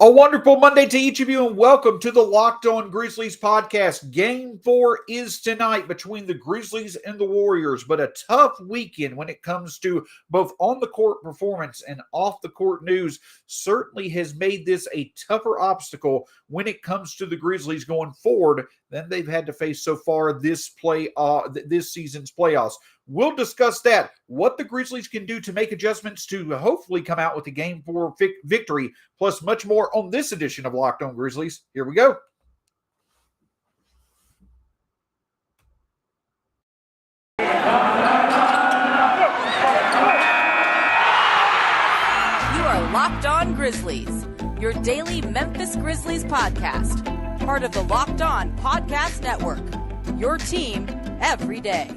A wonderful Monday to each of you, and welcome to the Locked On Grizzlies podcast. Game 4 is tonight between the Grizzlies and the Warriors, but a tough weekend when it comes to both on-the-court performance and off-the-court news certainly has made this a tougher obstacle when it comes to the Grizzlies going forward than they've had to face so far this season's playoffs. We'll discuss that, what the Grizzlies can do to make adjustments to hopefully come out with a Game 4 victory, plus much more on this edition of Locked On Grizzlies. Here we go. You are Locked On Grizzlies, your daily Memphis Grizzlies podcast, part of the Locked On Podcast Network, your team every day.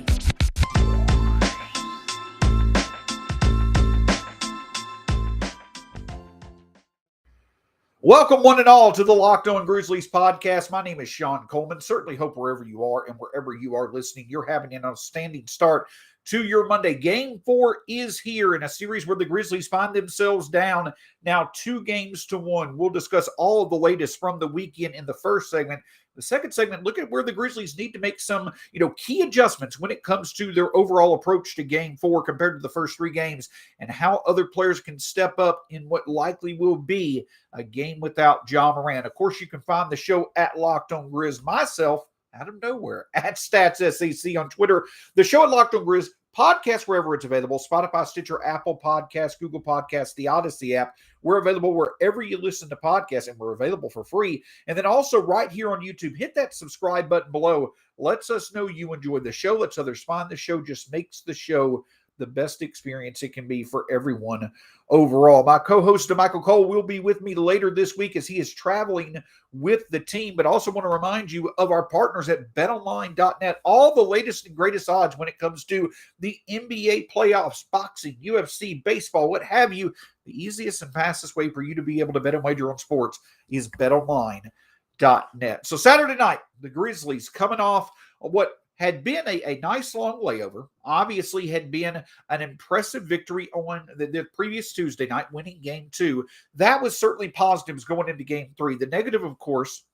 Welcome one and all to the Locked On Grizzlies podcast. My name is Shawn Coleman. Certainly hope wherever you are and wherever you are listening, you're having an outstanding start to your Monday. Game 4 is here in a series where the Grizzlies find themselves down now 2-1. We'll discuss all of the latest from the weekend in the first segment. The second segment, look at where the Grizzlies need to make some, key adjustments when it comes to their overall approach to Game 4 compared to the first 3 games, and how other players can step up in what likely will be a game without Ja Morant. Of course, you can find the show at Locked On Grizz. Myself, out of nowhere, at StatsSEC on Twitter. The show at Locked On Grizz, podcast wherever it's available, Spotify, Stitcher, Apple Podcasts, Google Podcasts, the Odyssey app. We're available wherever you listen to podcasts, and we're available for free. And then also right here on YouTube, hit that subscribe button below. Lets us know you enjoy the show. Lets others find the show. Just makes the show the best experience it can be for everyone overall. My co-host, Michael Cole, will be with me later this week as he is traveling with the team, but also want to remind you of our partners at betonline.net. All the latest and greatest odds when it comes to the NBA playoffs, boxing, UFC, baseball, what have you. The easiest and fastest way for you to be able to bet and wager on sports is betonline.net. So Saturday night, the Grizzlies coming off what had been a nice long layover, obviously had been an impressive victory on the previous Tuesday night, winning Game 2. That was certainly positives going into Game 3. The negative, of course,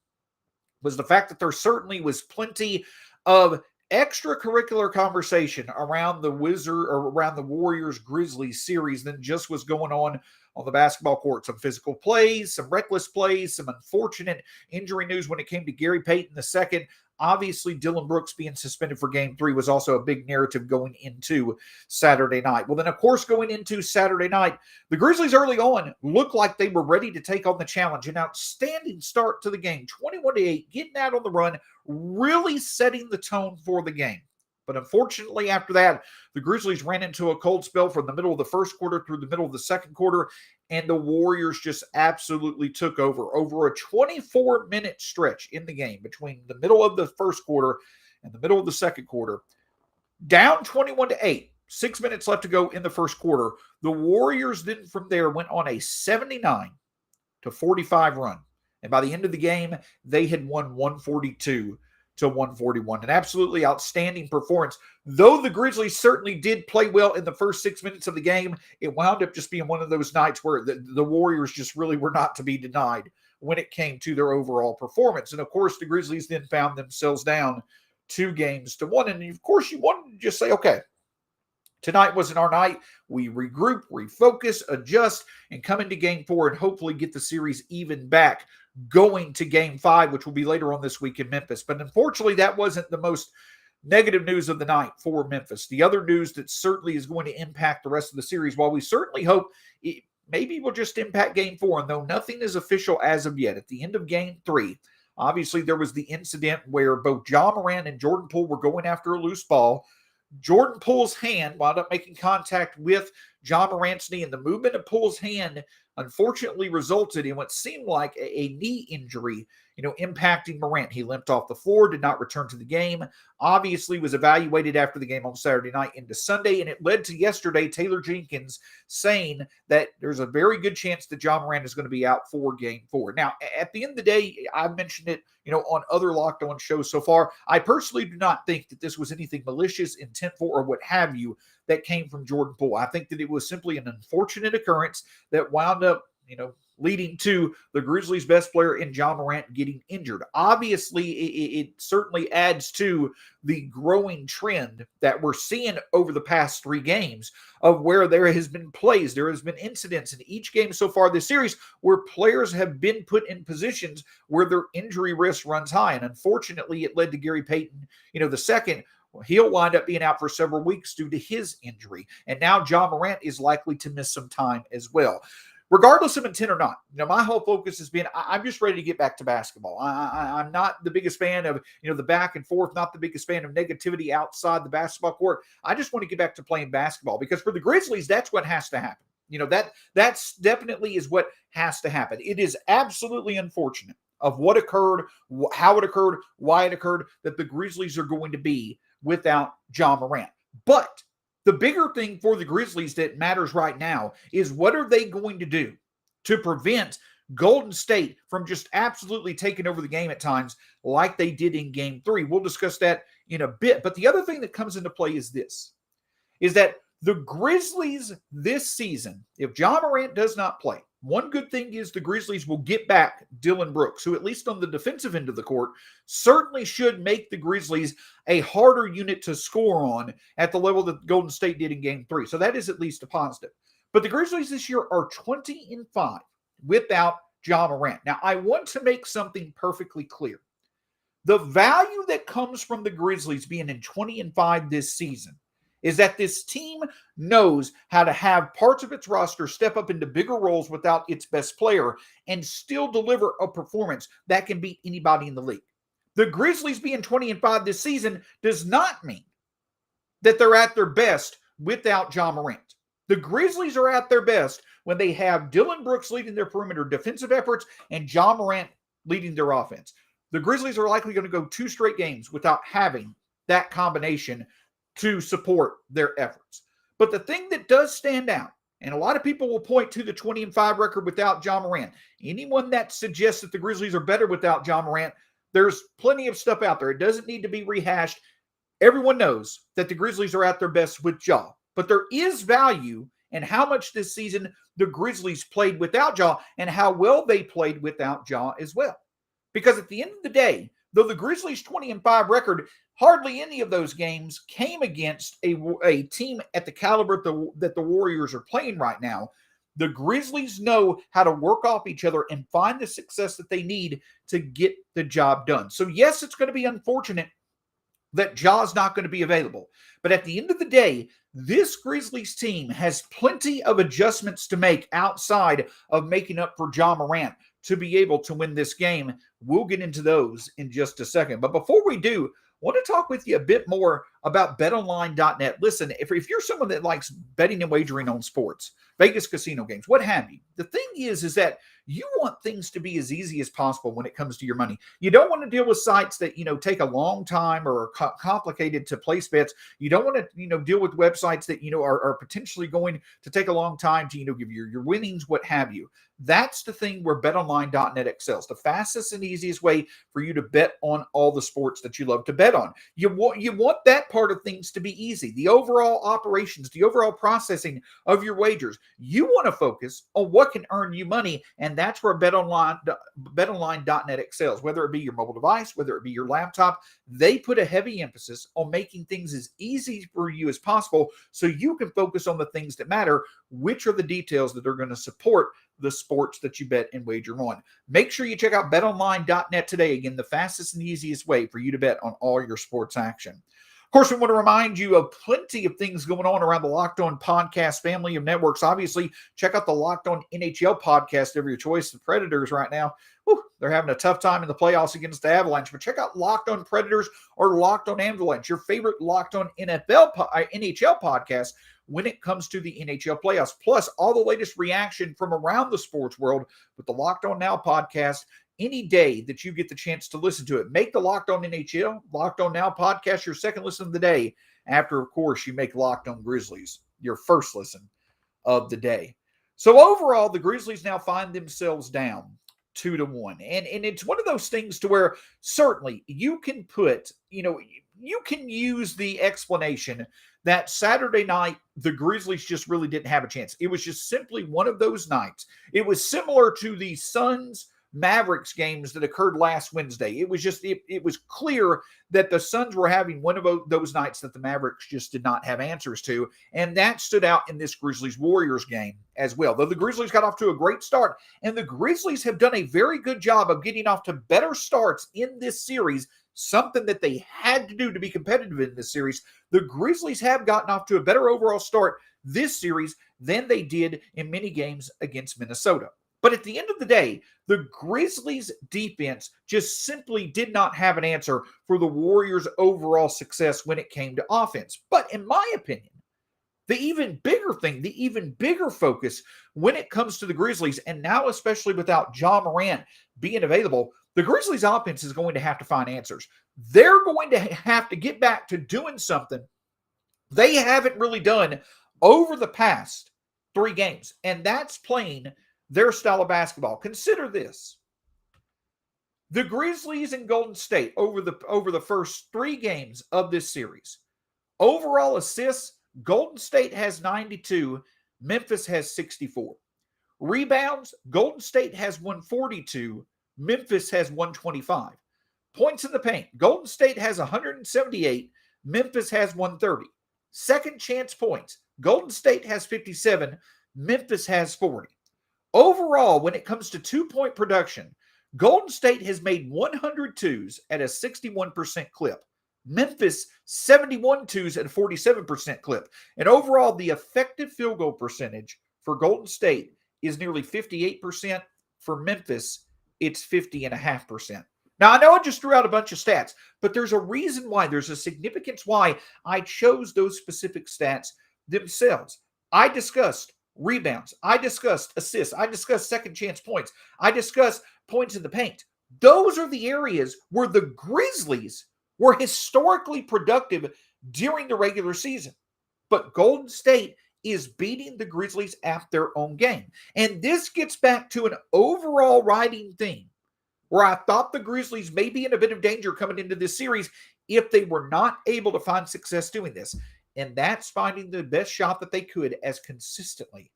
was the fact that there certainly was plenty of extracurricular conversation around the Warriors Grizzlies series than just was going on the basketball court. Some physical plays, some reckless plays, some unfortunate injury news when it came to Gary Payton II. Obviously, Dillon Brooks being suspended for Game 3 was also a big narrative going into Saturday night. Well, then, of course, going into Saturday night, the Grizzlies early on looked like they were ready to take on the challenge. An outstanding start to the game, 21-8, getting out on the run, really setting the tone for the game. But unfortunately, after that, the Grizzlies ran into a cold spell from the middle of the first quarter through the middle of the second quarter, and the Warriors just absolutely took over a 24-minute stretch in the game between the middle of the first quarter and the middle of the second quarter. Down 21-8, 6 minutes left to go in the first quarter. The Warriors then from there went on a 79-45 run. And by the end of the game, they had won 142 to 141. An absolutely outstanding performance. Though the Grizzlies certainly did play well in the first 6 minutes of the game, it wound up just being one of those nights where the Warriors just really were not to be denied when it came to their overall performance. And of course, the Grizzlies then found themselves down 2-1. And of course, you wanted to just say, okay, tonight wasn't our night. We regroup, refocus, adjust, and come into Game 4 and hopefully get the series even back going to Game 5, which will be later on this week in Memphis. But unfortunately, that wasn't the most negative news of the night for Memphis. The other news that certainly is going to impact the rest of the series, while we certainly hope it maybe will just impact Game 4, and though nothing is official as of yet, at the end of Game 3, obviously there was the incident where both Ja Morant and Jordan Poole were going after a loose ball. Jordan Poole's hand wound up making contact with Ja Morant's knee, and the movement of Poole's hand unfortunately resulted in what seemed like a knee injury, impacting Morant. He limped off the floor, did not return to the game, obviously was evaluated after the game on Saturday night into Sunday, and it led to yesterday Taylor Jenkins saying that there's a very good chance that Ja Morant is going to be out for Game 4. Now, at the end of the day, I've mentioned it, on other Locked On shows so far, I personally do not think that this was anything malicious, intentful, or what have you that came from Jordan Poole. I think that it was simply an unfortunate occurrence that wound up, leading to the Grizzlies' best player in Ja Morant getting injured. Obviously, it certainly adds to the growing trend that we're seeing over the past 3 games of where there has been plays, there has been incidents in each game so far this series where players have been put in positions where their injury risk runs high. And unfortunately, it led to Gary Payton, the second. He'll wind up being out for several weeks due to his injury. And now Ja Morant is likely to miss some time as well. Regardless of intent or not, my whole focus has been I'm just ready to get back to basketball. I'm not the biggest fan of, the back and forth, not the biggest fan of negativity outside the basketball court. I just want to get back to playing basketball because for the Grizzlies, that's what has to happen. That's definitely is what has to happen. It is absolutely unfortunate of what occurred, how it occurred, why it occurred, that the Grizzlies are going to be without Ja Morant. But the bigger thing for the Grizzlies that matters right now is what are they going to do to prevent Golden State from just absolutely taking over the game at times like they did in Game 3. We'll discuss that in a bit. But the other thing that comes into play is this, is that the Grizzlies this season, if Ja Morant does not play, one good thing is the Grizzlies will get back Dillon Brooks, who at least on the defensive end of the court certainly should make the Grizzlies a harder unit to score on at the level that Golden State did in Game 3. So that is at least a positive. But the Grizzlies this year are 20-5 without Ja Morant. Now, I want to make something perfectly clear. The value that comes from the Grizzlies being in 20-5 this season is that this team knows how to have parts of its roster step up into bigger roles without its best player and still deliver a performance that can beat anybody in the league. The Grizzlies being 20-5 this season does not mean that they're at their best without Ja Morant. The Grizzlies are at their best when they have Dillon Brooks leading their perimeter defensive efforts and Ja Morant leading their offense. The Grizzlies are likely going to go 2 straight games without having that combination to support their efforts. But the thing that does stand out, and a lot of people will point to the 20-5 record without Ja Morant. Anyone that suggests that the Grizzlies are better without Ja Morant, there's plenty of stuff out there. It doesn't need to be rehashed. Everyone knows that the Grizzlies are at their best with Ja. But there is value in how much this season the Grizzlies played without Ja and how well they played without Ja as well. Because at the end of the day, though the Grizzlies' 20-5 record, hardly any of those games came against a team at the caliber that the Warriors are playing right now. The Grizzlies know how to work off each other and find the success that they need to get the job done. So yes, it's going to be unfortunate that Ja's not going to be available. But at the end of the day, this Grizzlies team has plenty of adjustments to make outside of making up for Ja Morant to be able to win this game. We'll get into those in just a second. But before we do, I want to talk with you a bit more about betonline.net. Listen, if you're someone that likes betting and wagering on sports, Vegas casino games, what have you, the thing is that you want things to be as easy as possible when it comes to your money. You don't want to deal with sites that, take a long time or are complicated to place bets. You don't want to, deal with websites that, are potentially going to take a long time to, give you your winnings, what have you. That's the thing where betonline.net excels. The fastest and easiest way for you to bet on all the sports that you love to bet on. You want that part of things to be easy. The overall operations, the overall processing of your wagers. You want to focus on what can earn you money, and that's where betonline.net excels. Whether it be your mobile device, whether it be your laptop, they put a heavy emphasis on making things as easy for you as possible so you can focus on the things that matter, which are the details that are going to support the sports that you bet and wager on. Make sure you check out betonline.net today. Again, the fastest and easiest way for you to bet on all your sports action. Of course, we want to remind you of plenty of things going on around the Locked On podcast family of networks. Obviously, check out the Locked On NHL podcast of your choice. The Predators right now, they're having a tough time in the playoffs against the Avalanche. But check out Locked On Predators or Locked On Avalanche, your favorite Locked On NHL podcast when it comes to the NHL playoffs. Plus, all the latest reaction from around the sports world with the Locked On Now podcast any day that you get the chance to listen to it. Make the Locked On NHL, Locked On Now podcast your second listen of the day after, of course, you make Locked On Grizzlies your first listen of the day. So overall, the Grizzlies now find themselves down 2-1. And it's one of those things to where certainly you can put, you can use the explanation that Saturday night, the Grizzlies just really didn't have a chance. It was just simply one of those nights. It was similar to the Suns Mavericks games that occurred last Wednesday. It was just, it was clear that the Suns were having one of those nights that the Mavericks just did not have answers to. And that stood out in this Grizzlies-Warriors game as well. Though the Grizzlies got off to a great start, and the Grizzlies have done a very good job of getting off to better starts in this series, something that they had to do to be competitive in this series. The Grizzlies have gotten off to a better overall start this series than they did in many games against Minnesota. But at the end of the day, the Grizzlies' defense just simply did not have an answer for the Warriors' overall success when it came to offense. But in my opinion, the even bigger thing, the even bigger focus when it comes to the Grizzlies, and now especially without Ja Morant being available, the Grizzlies' offense is going to have to find answers. They're going to have to get back to doing something they haven't really done over the past 3 games, and that's playing their style of basketball. Consider this. The Grizzlies and Golden State over the first 3 games of this series. Overall assists, Golden State has 92, Memphis has 64. Rebounds, Golden State has 142, Memphis has 125. Points in the paint, Golden State has 178, Memphis has 130. Second chance points, Golden State has 57, Memphis has 40. Overall, when it comes to 2-point production, Golden State has made 100 twos at a 61% clip. Memphis, 71 twos at a 47% clip. And overall, the effective field goal percentage for Golden State is nearly 58%. For Memphis, it's 50.5%. Now, I know I just threw out a bunch of stats, but there's a reason why. There's a significance why I chose those specific stats themselves. I discussed rebounds. I discussed assists. I discussed second chance points. I discussed points in the paint. Those are the areas where the Grizzlies were historically productive during the regular season. But Golden State is beating the Grizzlies at their own game. And this gets back to an overall riding theme where I thought the Grizzlies may be in a bit of danger coming into this series if they were not able to find success doing this. And that's finding the best shot that they could as consistently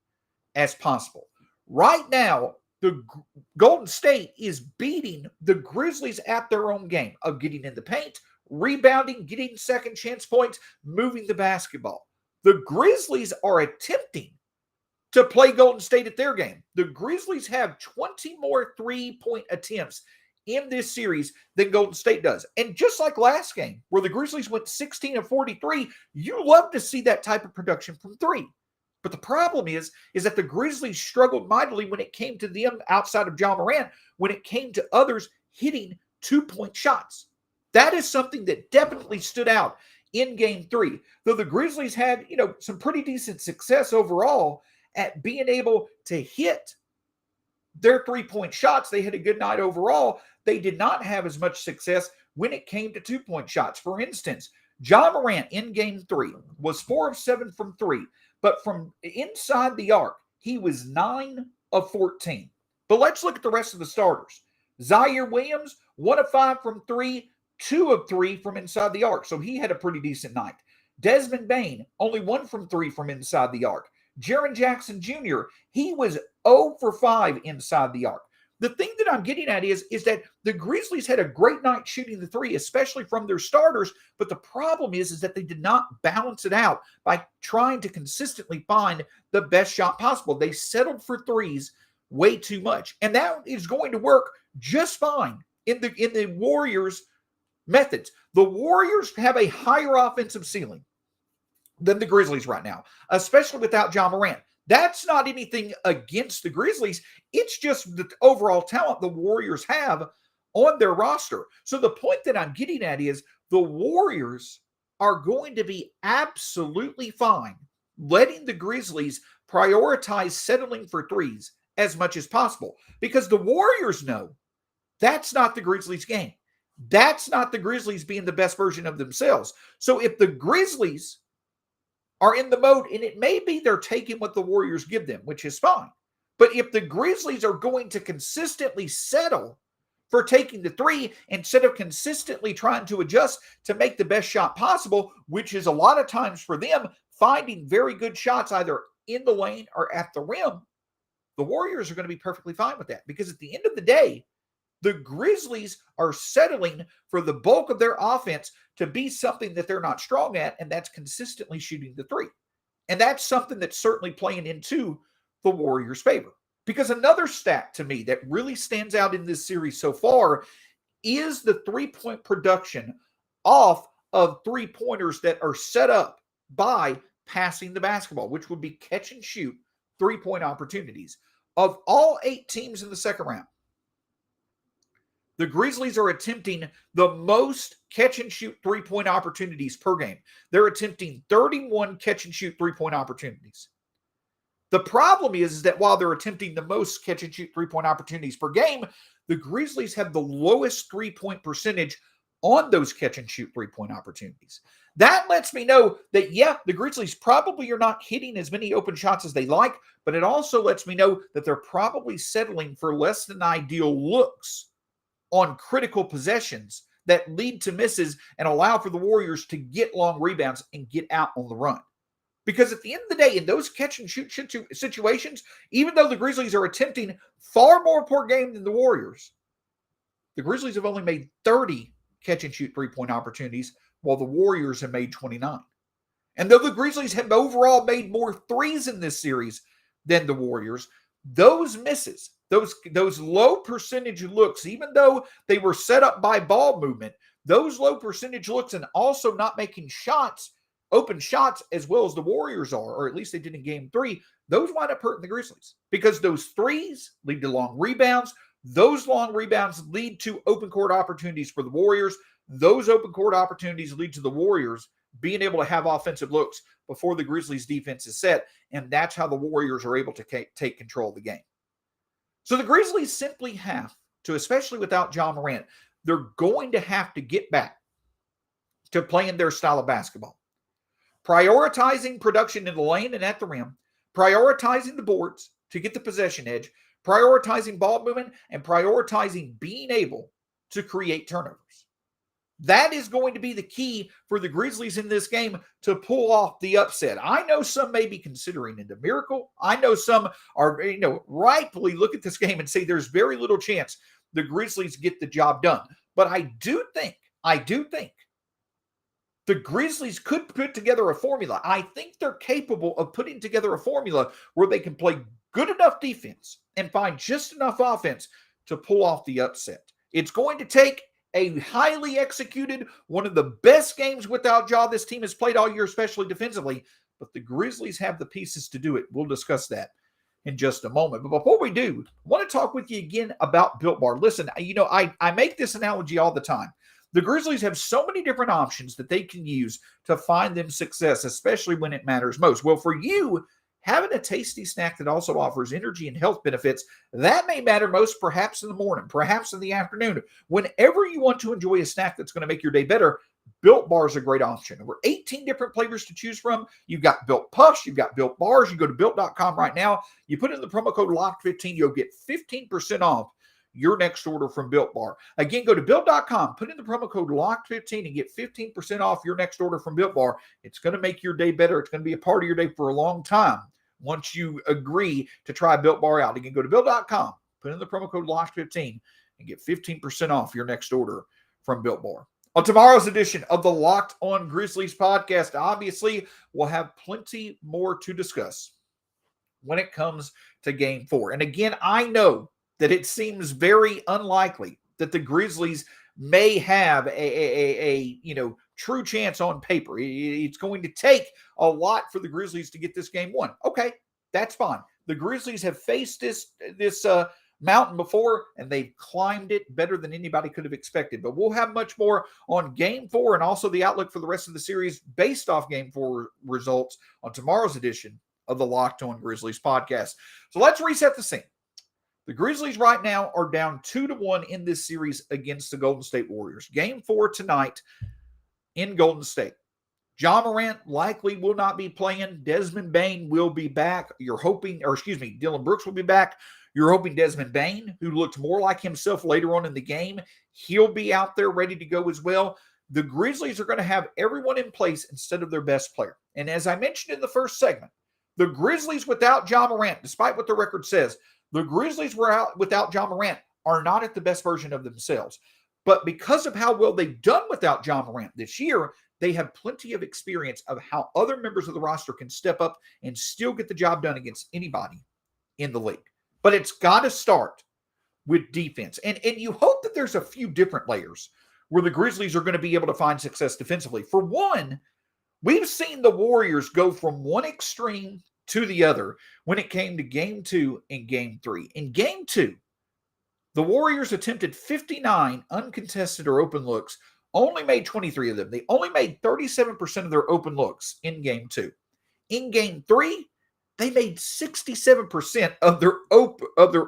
as possible. Right now, the Golden State is beating the Grizzlies at their own game of getting in the paint, rebounding, getting second chance points, moving the basketball. The Grizzlies are attempting to play Golden State at their game. The Grizzlies have 20 more 3-point attempts in this series than Golden State does. And just like last game, where the Grizzlies went 16 of 43, you love to see that type of production from 3. But the problem is that the Grizzlies struggled mightily when it came to them outside of Ja Morant, when it came to others hitting 2-point shots. That is something that definitely stood out in Game 3. Though the Grizzlies had, some pretty decent success overall at being able to hit their 3-point shots. They had a good night overall. They did not have as much success when it came to 2-point shots. For instance, Ja Morant in Game 3 was 4 of 7 from 3, but from inside the arc, he was 9 of 14. But let's look at the rest of the starters. Zaire Williams, 1 of 5 from 3, 2 of 3 from inside the arc, so he had a pretty decent night. Desmond Bane, only 1 from 3 from inside the arc. Jaren Jackson Jr., he was 0 for 5 inside the arc. The thing that I'm getting at is that the Grizzlies had a great night shooting the 3, especially from their starters, but the problem is that they did not balance it out by trying to consistently find the best shot possible. They settled for 3s way too much, and that is going to work just fine in the Warriors' methods. The Warriors have a higher offensive ceiling than the Grizzlies right now, especially without Ja Morant. That's not anything against the Grizzlies. It's just the overall talent the Warriors have on their roster. So the point that I'm getting at is the Warriors are going to be absolutely fine letting the Grizzlies prioritize settling for 3s as much as possible, because the Warriors know that's not the Grizzlies' game. That's not the Grizzlies being the best version of themselves. So if the Grizzlies are in the mode, and it may be they're taking what the Warriors give them, which is fine. But if the Grizzlies are going to consistently settle for taking the three instead of consistently trying to adjust to make the best shot possible, which is a lot of times for them finding very good shots either in the lane or at the rim. The Warriors are going to be perfectly fine with that because at the end of the day, the Grizzlies are settling for the bulk of their offense to be something that they're not strong at, and that's consistently shooting the three. And that's something that's certainly playing into the Warriors' favor. Because another stat to me that really stands out in this series so far is the three-point production off of three-pointers that are set up by passing the basketball, which would be catch and shoot three-point opportunities. Of all 8 teams in the second round, the Grizzlies are attempting the most catch and shoot three-point opportunities per game. They're attempting 31 catch and shoot three-point opportunities. The problem is that while they're attempting the most catch and shoot three-point opportunities per game, the Grizzlies have the lowest three-point percentage on those catch and shoot three-point opportunities. That lets me know that, yeah, the Grizzlies probably are not hitting as many open shots as they like, but it also lets me know that they're probably settling for less than ideal looks on critical possessions that lead to misses and allow for the Warriors to get long rebounds and get out on the run. Because at the end of the day, in those catch and shoot situations, even though the Grizzlies are attempting far more per game than the Warriors, the Grizzlies have only made 30 catch and shoot three-point opportunities, while the Warriors have made 29. And though the Grizzlies have overall made more threes in this series than the Warriors, those misses, those low percentage looks, even though they were set up by ball movement, those low percentage looks and also not making shots, open shots as well as the Warriors are, or at least they did in game 3, those wind up hurting the Grizzlies because those threes lead to long rebounds. Those long rebounds lead to open court opportunities for the Warriors. Those open court opportunities lead to the Warriors being able to have offensive looks before the Grizzlies defense is set, and that's how the Warriors are able to take control of the game. So the Grizzlies simply have to, especially without Ja Morant, they're going to have to get back to playing their style of basketball. Prioritizing production in the lane and at the rim, prioritizing the boards to get the possession edge, prioritizing ball movement, and prioritizing being able to create turnovers. That is going to be the key for the Grizzlies in this game to pull off the upset. I know some may be considering it a miracle. I know some are, rightfully look at this game and say there's very little chance the Grizzlies get the job done. But I do think the Grizzlies could put together a formula. I think they're capable of putting together a formula where they can play good enough defense and find just enough offense to pull off the upset. It's going to take a highly executed, one of the best games without Ja this team has played all year, especially defensively, but the Grizzlies have the pieces to do it. We'll discuss that in just a moment. But before we do, I want to talk with you again about Built Bar. Listen, I make this analogy all the time. The Grizzlies have so many different options that they can use to find them success, especially when it matters most. Well, for you, having a tasty snack that also offers energy and health benefits, that may matter most perhaps in the morning, perhaps in the afternoon. Whenever you want to enjoy a snack that's going to make your day better, Built Bar is a great option. Over 18 different flavors to choose from. You've got Built Puffs, you've got Built Bars. You go to Built.com right now. You put in the promo code LOCKED15, you'll get 15% off your next order from Built Bar. Again, go to Built.com, put in the promo code LOCKED15 and get 15% off your next order from Built Bar. It's going to make your day better. It's going to be a part of your day for a long time once you agree to try Built Bar out. Again, go to Built.com, put in the promo code LOCKED15 and get 15% off your next order from Built Bar. On tomorrow's edition of the Locked On Grizzlies podcast, obviously, we'll have plenty more to discuss when it comes to Game 4. And again, I know that it seems very unlikely that the Grizzlies may have a true chance on paper. It's going to take a lot for the Grizzlies to get this game won. Okay, that's fine. The Grizzlies have faced this mountain before, and they've climbed it better than anybody could have expected. But we'll have much more on Game 4 and also the outlook for the rest of the series based off Game 4 results on tomorrow's edition of the Locked On Grizzlies podcast. So let's reset the scene. The Grizzlies right now are down 2-1 in this series against the Golden State Warriors. Game 4 tonight in Golden State. Ja Morant likely will not be playing. Desmond Bane will be back. Dillon Brooks will be back. You're hoping Desmond Bane, who looked more like himself later on in the game, he'll be out there ready to go as well. The Grizzlies are going to have everyone in place instead of their best player. And as I mentioned in the first segment, the Grizzlies without Ja Morant, despite what the record says, the Grizzlies without Ja Morant are not at the best version of themselves. But because of how well they've done without Ja Morant this year, they have plenty of experience of how other members of the roster can step up and still get the job done against anybody in the league. But it's got to start with defense. And you hope that there's a few different layers where the Grizzlies are going to be able to find success defensively. For one, we've seen the Warriors go from one extreme to the other when it came to Game 2 and Game 3. In Game 2, the Warriors attempted 59 uncontested or open looks, only made 23 of them. They only made 37% of their open looks in Game 2. In Game 3, they made 67% of their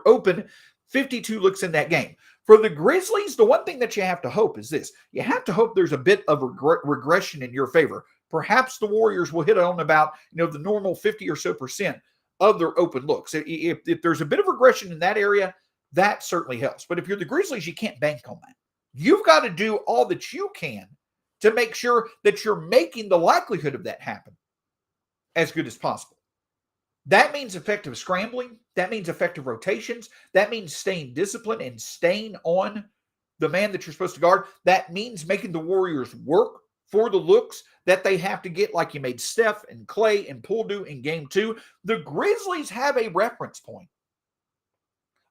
open 52 looks in that game. For the Grizzlies, the one thing that you have to hope is this. You have to hope there's a bit of regression in your favor. Perhaps the Warriors will hit on about the normal 50 or so percent of their open looks. If there's a bit of regression in that area, that certainly helps. But if you're the Grizzlies, you can't bank on that. You've got to do all that you can to make sure that you're making the likelihood of that happen as good as possible. That means effective scrambling. That means effective rotations. That means staying disciplined and staying on the man that you're supposed to guard. That means making the Warriors work for the looks that they have to get, like you made Steph and Clay and Poole do in Game 2. The Grizzlies have a reference point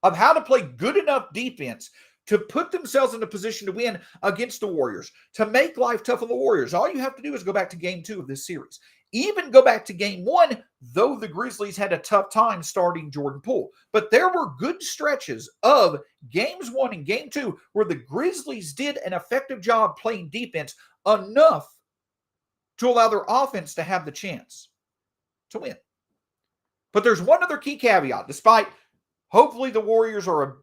of how to play good enough defense to put themselves in a position to win against the Warriors, to make life tough on the Warriors. All you have to do is go back to Game 2 of this series. Even go back to Game 1, though the Grizzlies had a tough time starting Jordan Poole. But there were good stretches of Games 1 and Game 2 where the Grizzlies did an effective job playing defense enough to allow their offense to have the chance to win. But there's one other key caveat. Despite hopefully the Warriors are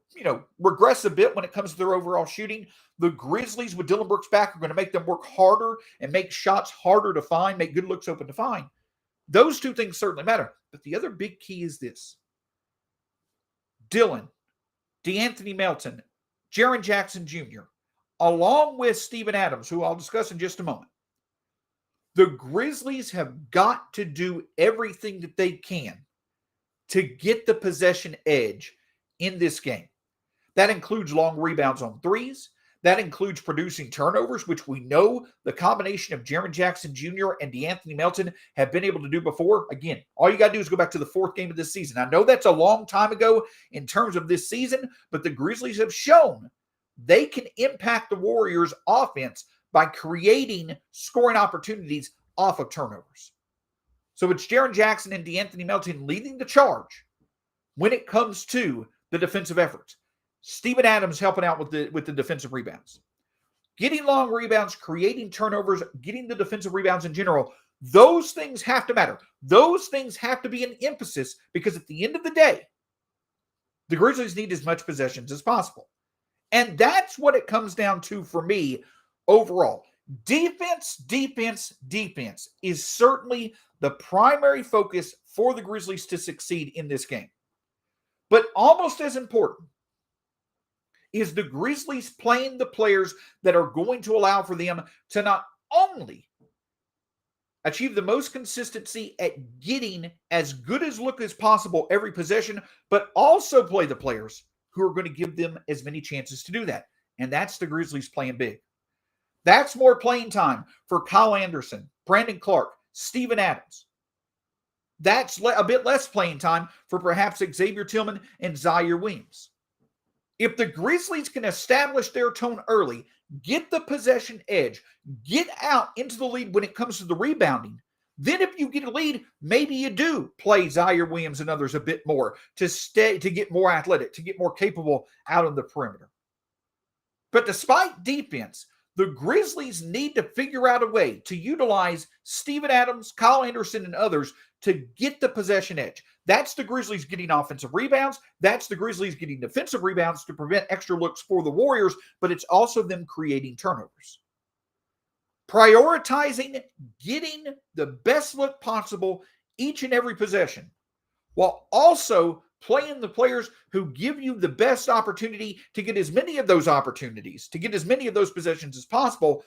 regress a bit when it comes to their overall shooting, the Grizzlies with Dillon Brooks back are going to make them work harder and make shots harder to find, make good looks open to find. Those two things certainly matter. But the other big key is this. Dillon, DeAnthony Melton, Jaren Jackson Jr., along with Steven Adams, who I'll discuss in just a moment. The Grizzlies have got to do everything that they can to get the possession edge in this game. That includes long rebounds on threes. That includes producing turnovers, which we know the combination of Jaren Jackson Jr. and DeAnthony Melton have been able to do before. Again, all you got to do is go back to the fourth game of this season. I know that's a long time ago in terms of this season, but the Grizzlies have shown they can impact the Warriors' offense by creating scoring opportunities off of turnovers. So it's Jaren Jackson and DeAnthony Melton leading the charge when it comes to the defensive efforts. Steven Adams helping out with the defensive rebounds. Getting long rebounds, creating turnovers, getting the defensive rebounds in general, those things have to matter. Those things have to be an emphasis because at the end of the day, the Grizzlies need as much possessions as possible. And that's what it comes down to for me overall. Defense, defense, defense is certainly the primary focus for the Grizzlies to succeed in this game. But almost as important is the Grizzlies playing the players that are going to allow for them to not only achieve the most consistency at getting as good as look as possible every possession, but also play the players who are going to give them as many chances to do that. And that's the Grizzlies playing big. That's more playing time for Kyle Anderson, Brandon Clark, Steven Adams. That's a bit less playing time for perhaps Xavier Tillman and Zaire Williams. If the Grizzlies can establish their tone early, get the possession edge, get out into the lead when it comes to the rebounding, then if you get a lead, maybe you do play Zaire Williams and others a bit more to get more athletic, to get more capable out on the perimeter. But despite defense, the Grizzlies need to figure out a way to utilize Steven Adams, Kyle Anderson, and others to get the possession edge. That's the Grizzlies getting offensive rebounds. That's the Grizzlies getting defensive rebounds to prevent extra looks for the Warriors, but it's also them creating turnovers. Prioritizing getting the best look possible each and every possession, while also playing the players who give you the best opportunity to get as many of those opportunities, to get as many of those possessions as possible.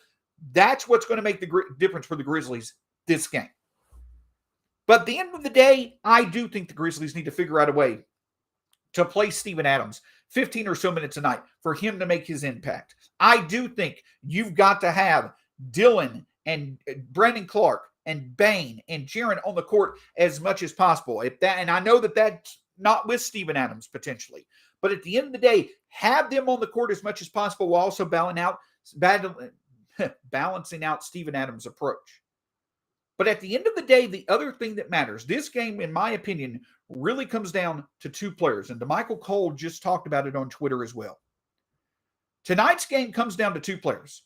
That's what's going to make the difference for the Grizzlies this game. But at the end of the day, I do think the Grizzlies need to figure out a way to play Steven Adams 15 or so minutes a night for him to make his impact. I do think you've got to have Dillon and Brandon Clark and Bane and Jaren on the court as much as possible. And I know that that's not with Steven Adams potentially, but at the end of the day, have them on the court as much as possible while also balancing out Steven Adams' approach. But at the end of the day, the other thing that matters, this game, in my opinion, really comes down to two players. And DeMichael Cole just talked about it on Twitter as well. Tonight's game comes down to two players.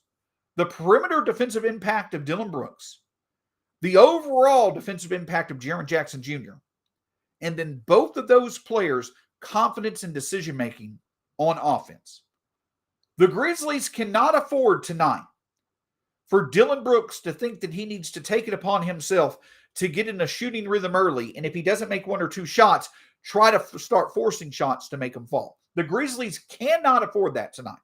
The perimeter defensive impact of Dillon Brooks, the overall defensive impact of Jaren Jackson Jr., and then both of those players' confidence and decision-making on offense. The Grizzlies cannot afford tonight for Dillon Brooks to think that he needs to take it upon himself to get in a shooting rhythm early, and if he doesn't make one or two shots, try to start forcing shots to make them fall. The Grizzlies cannot afford that tonight.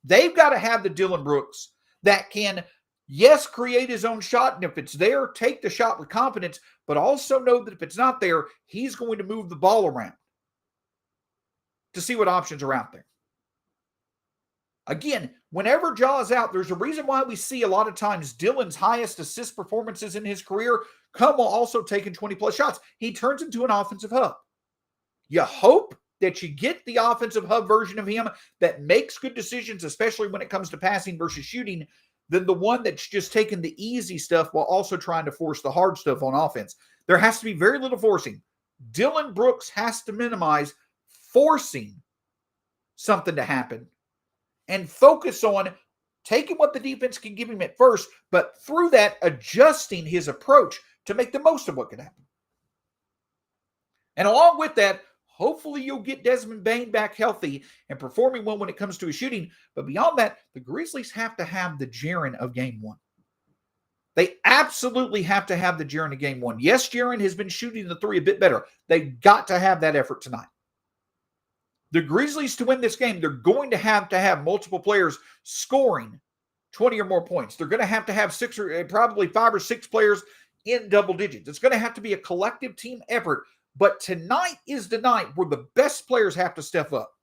They've got to have the Dillon Brooks that can, yes, create his own shot, and if it's there, take the shot with confidence, but also know that if it's not there, he's going to move the ball around to see what options are out there. Again, whenever Ja is out, there's a reason why we see a lot of times Dillon's highest assist performances in his career come while also taking 20-plus shots. He turns into an offensive hub. You hope that you get the offensive hub version of him that makes good decisions, especially when it comes to passing versus shooting, than the one that's just taking the easy stuff while also trying to force the hard stuff on offense. There has to be very little forcing. Dillon Brooks has to minimize forcing something to happen and focus on taking what the defense can give him at first, but through that, adjusting his approach to make the most of what can happen. And along with that, hopefully you'll get Desmond Bane back healthy and performing well when it comes to his shooting. But beyond that, the Grizzlies have to have the Jaren of game one. They absolutely have to have the Jaren of game one. Yes, Jaren has been shooting the three a bit better. They've got to have that effort tonight. The Grizzlies, to win this game, they're going to have multiple players scoring 20 or more points. They're going to have six or probably 5 or 6 players in double digits. It's going to have to be a collective team effort. But tonight is the night where the best players have to step up.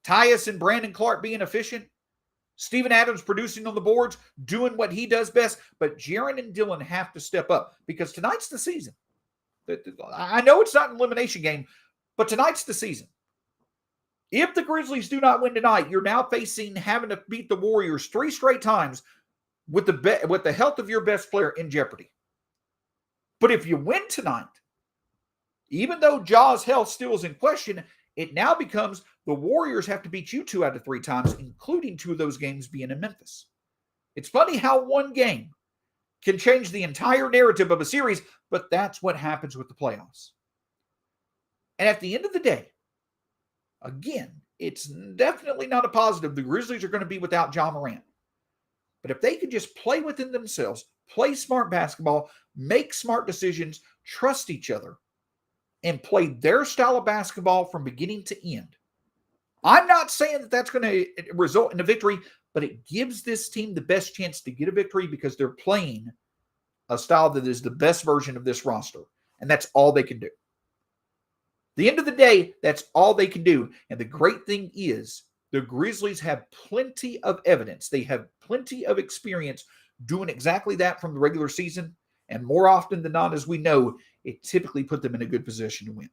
Tyus and Brandon Clark being efficient. Steven Adams producing on the boards, doing what he does best. But Jaren and Dillon have to step up because tonight's the season. I know it's not an elimination game, but tonight's the season. If the Grizzlies do not win tonight, you're now facing having to beat the Warriors 3 straight times with the health of your best player in jeopardy. But if you win tonight, even though Ja's health still is in question, it now becomes the Warriors have to beat you 2 out of 3 times, including 2 of those games being in Memphis. It's funny how one game can change the entire narrative of a series, but that's what happens with the playoffs. And at the end of the day, again, it's definitely not a positive. The Grizzlies are going to be without Ja Morant. But if they could just play within themselves, play smart basketball, make smart decisions, trust each other, and play their style of basketball from beginning to end. I'm not saying that that's going to result in a victory, but it gives this team the best chance to get a victory because they're playing a style that is the best version of this roster. And that's all they can do. The end of the day, that's all they can do. And the great thing is the Grizzlies have plenty of evidence. They have plenty of experience doing exactly that from the regular season. And more often than not, as we know, it typically put them in a good position to win.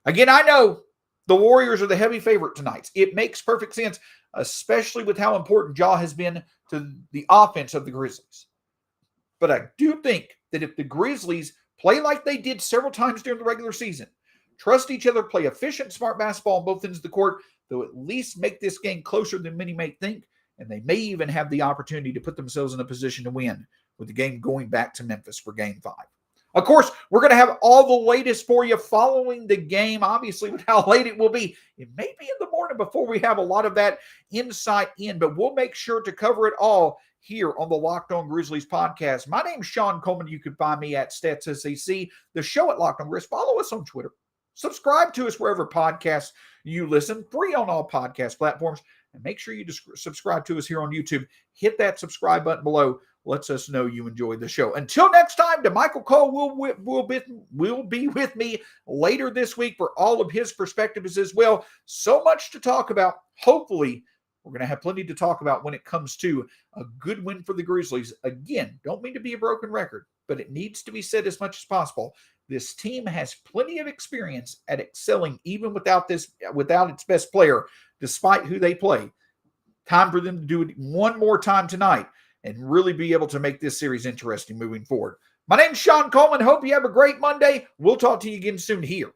Again, I know the Warriors are the heavy favorite tonight. It makes perfect sense, especially with how important Ja has been to the offense of the Grizzlies. But I do think that if the Grizzlies play like they did several times during the regular season, trust each other, play efficient, smart basketball on both ends of the court, they'll at least make this game closer than many may think, and they may even have the opportunity to put themselves in a position to win with the game going back to Memphis for Game 5. Of course, we're going to have all the latest for you following the game, obviously, with how late it will be. It may be in the morning before we have a lot of that insight in, but we'll make sure to cover it all here on the Locked On Grizzlies podcast. My name's Shawn Coleman. You can find me at StatsSAC, the show at Locked On Grizz. Follow us on Twitter Subscribe to us wherever podcasts you listen, free on all podcast platforms. And make sure you subscribe to us here on YouTube. Hit that subscribe button below. Lets us know you enjoyed the show. Until next time, DeMichael Cole will be with me later this week for all of his perspectives as well. So much to talk about. Hopefully, we're going to have plenty to talk about when it comes to a good win for the Grizzlies. Again, don't mean to be a broken record, but it needs to be said as much as possible. This team has plenty of experience at excelling even without its best player, despite who they play. Time for them to do it one more time tonight and really be able to make this series interesting moving forward. My name is Shawn Coleman. Hope you have a great Monday. We'll talk to you again soon here.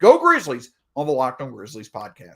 Go Grizzlies on the Locked On Grizzlies podcast.